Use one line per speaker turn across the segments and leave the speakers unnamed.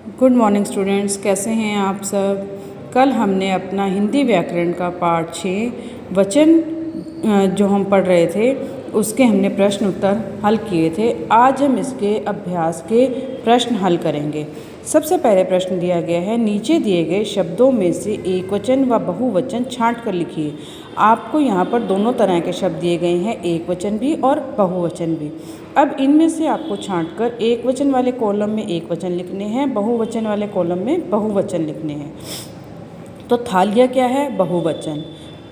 Good morning students, कैसे हैं आप सब। कल हमने अपना हिंदी व्याकरण का पाठ 6 वचन जो हम पढ़ रहे थे उसके हमने प्रश्न उत्तर हल किए थे। आज हम इसके अभ्यास के प्रश्न हल करेंगे। सबसे पहले प्रश्न दिया गया है, नीचे दिए गए शब्दों में से एकवचन व बहुवचन छांट कर लिखिए। आपको यहाँ पर दोनों तरह के शब्द दिए गए हैं, एकवचन भी और बहुवचन भी। अब इनमें से आपको छांटकर एकवचन वाले कॉलम में एकवचन लिखने हैं, बहुवचन वाले कॉलम में बहुवचन लिखने हैं। तो थालिया क्या है? बहुवचन।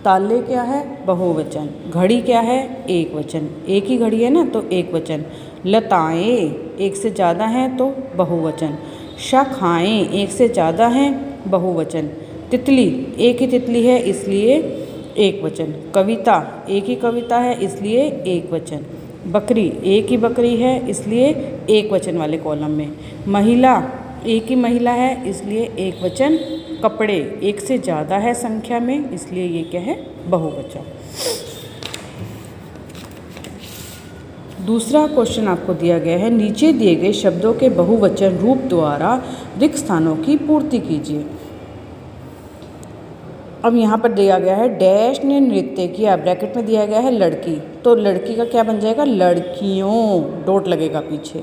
ताले क्या है? बहुवचन। घड़ी क्या है? एकवचन। एक ही घड़ी है ना, तो एकवचन। लताएं एक से ज़्यादा हैं तो बहुवचन। शाखाएं एक से ज़्यादा हैं, बहुवचन। तितली एक ही तितली है इसलिए एकवचन। कविता एक ही कविता है इसलिए एकवचन। बकरी एक ही बकरी है इसलिए एकवचन वाले कॉलम में। महिला एक ही महिला है इसलिए एकवचन। कपड़े एक से ज़्यादा है संख्या में इसलिए ये क्या है? बहुवचन। दूसरा क्वेश्चन आपको दिया गया है, नीचे दिए गए शब्दों के बहुवचन रूप द्वारा रिक्त स्थानों की पूर्ति कीजिए। अब यहाँ पर दिया गया है, डैश ने नृत्य किया, ब्रैकेट में दिया गया है लड़की, तो लड़की का क्या बन जाएगा? लड़कियों, डॉट लगेगा पीछे।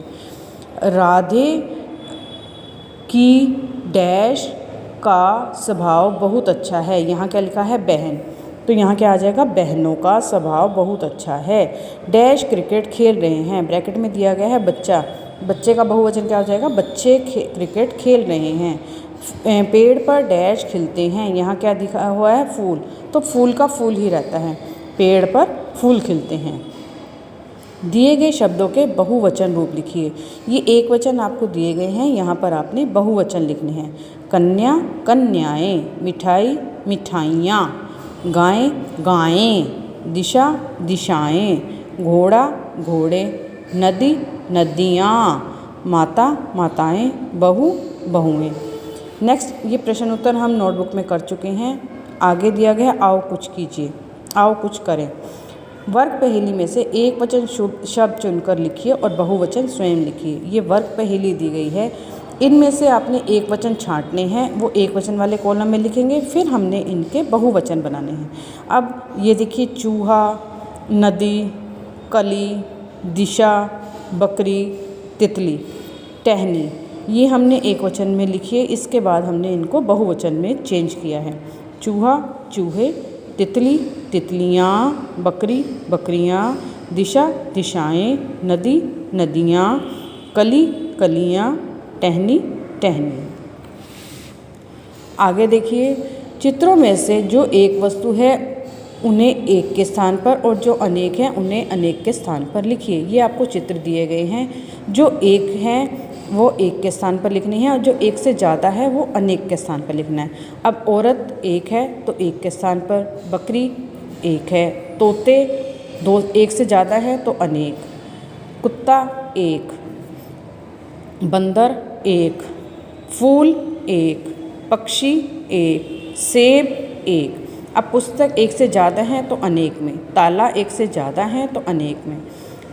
राधे की डैश का स्वभाव बहुत अच्छा है, यहाँ क्या लिखा है? बहन, तो यहाँ क्या आ जाएगा? बहनों का स्वभाव बहुत अच्छा है। डैश क्रिकेट खेल रहे हैं, ब्रैकेट में दिया गया है बच्चा, बच्चे का बहुवचन क्या हो जाएगा? बच्चे क्रिकेट खेल रहे हैं। पेड़ पर डैश खिलते हैं, यहाँ क्या दिखा हुआ है? फूल, तो फूल का फूल ही रहता है, पेड़ पर फूल खिलते हैं। दिए गए शब्दों के बहुवचन रूप लिखिए। ये एक वचन आपको दिए गए हैं, यहाँ पर आपने बहुवचन लिखने हैं। कन्या कन्याएं, मिठाई मिठाइयाँ, गाय गायें, दिशा दिशाएं, घोड़ा घोड़े, नदी नदियाँ, माता माताएं, बहू बहुएं। नेक्स्ट, ये प्रश्न उत्तर हम नोटबुक में कर चुके हैं। आगे दिया गया, आओ कुछ कीजिए, आओ कुछ करें। वर्ग पहेली में से एक वचन शब्द चुनकर लिखिए और बहुवचन स्वयं लिखिए। ये वर्ग पहेली दी गई है, इनमें से आपने एक वचन छांटने हैं, वो एक वचन वाले कॉलम में लिखेंगे, फिर हमने इनके बहुवचन बनाने हैं। अब ये देखिए, चूहा, नदी, कली, दिशा, बकरी, तितली, टहनी, ये हमने एक वचन में लिखिए। इसके बाद हमने इनको बहुवचन में चेंज किया है। चूहा चूहे, तितली तितलियाँ, बकरी बकरियाँ, दिशा दिशाएं, नदी नदियाँ, कली कलियाँ, टहनी टहनी। आगे देखिए, चित्रों में से जो एक वस्तु है उन्हें एक के स्थान पर और जो अनेक हैं उन्हें अनेक के स्थान पर लिखिए। ये आपको चित्र दिए गए हैं, जो एक हैं वो एक के स्थान पर लिखनी है और जो एक से ज़्यादा है वो अनेक के स्थान पर लिखना है। अब औरत एक है तो एक के स्थान पर, बकरी एक है, तोते दो, एक से ज़्यादा है तो अनेक, कुत्ता एक, बंदर एक, फूल एक, पक्षी एक, सेब एक। अब पुस्तक एक से ज़्यादा है तो अनेक में, ताला एक से ज़्यादा है तो अनेक में,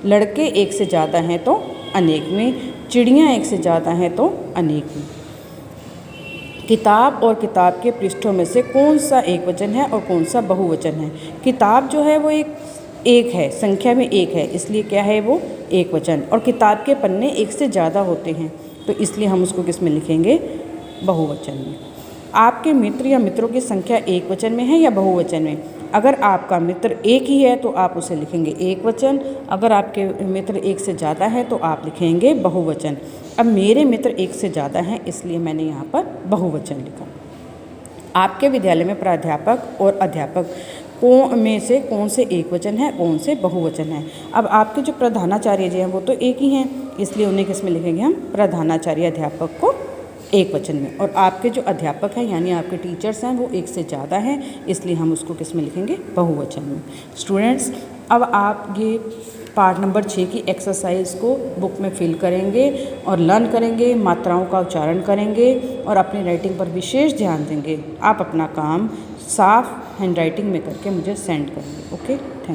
लड़के एक से ज़्यादा हैं तो अनेक में, चिड़ियाँ एक से ज़्यादा हैं तो अनेक में। किताब और किताब के पृष्ठों में से कौन सा एक वचन है और कौन सा बहुवचन है? किताब जो है वो एक है, संख्या में एक है इसलिए क्या है? वो एक वचन। और किताब के पन्ने एक से ज़्यादा होते हैं तो इसलिए हम उसको किस में लिखेंगे? बहुवचन में। आपके मित्र या मित्रों की संख्या एक वचन में है या बहुवचन में? अगर आपका मित्र एक ही है तो आप उसे लिखेंगे एक वचन, अगर आपके मित्र एक से ज़्यादा है तो आप लिखेंगे बहुवचन। अब मेरे मित्र एक से ज़्यादा हैं इसलिए मैंने यहाँ पर बहुवचन लिखा। आपके विद्यालय में प्राध्यापक और अध्यापक में से कौन से एक वचन है, कौन से बहुवचन है? अब आपके जो प्रधानाचार्य जी हैं वो तो एक ही हैं इसलिए उन्हें किस में लिखेंगे हम? प्रधानाचार्य अध्यापक को एक वचन में। और आपके जो अध्यापक हैं यानी आपके टीचर्स हैं वो एक से ज़्यादा हैं इसलिए हम उसको किस में लिखेंगे? बहुवचन में। स्टूडेंट्स, अब आप ये पार्ट नंबर 6 की एक्सरसाइज को बुक में फिल करेंगे और लर्न करेंगे, मात्राओं का उच्चारण करेंगे और अपनी राइटिंग पर विशेष ध्यान देंगे। आप अपना काम साफ हैंड राइटिंग में करके मुझे सेंड करेंगे। Okay, thank you.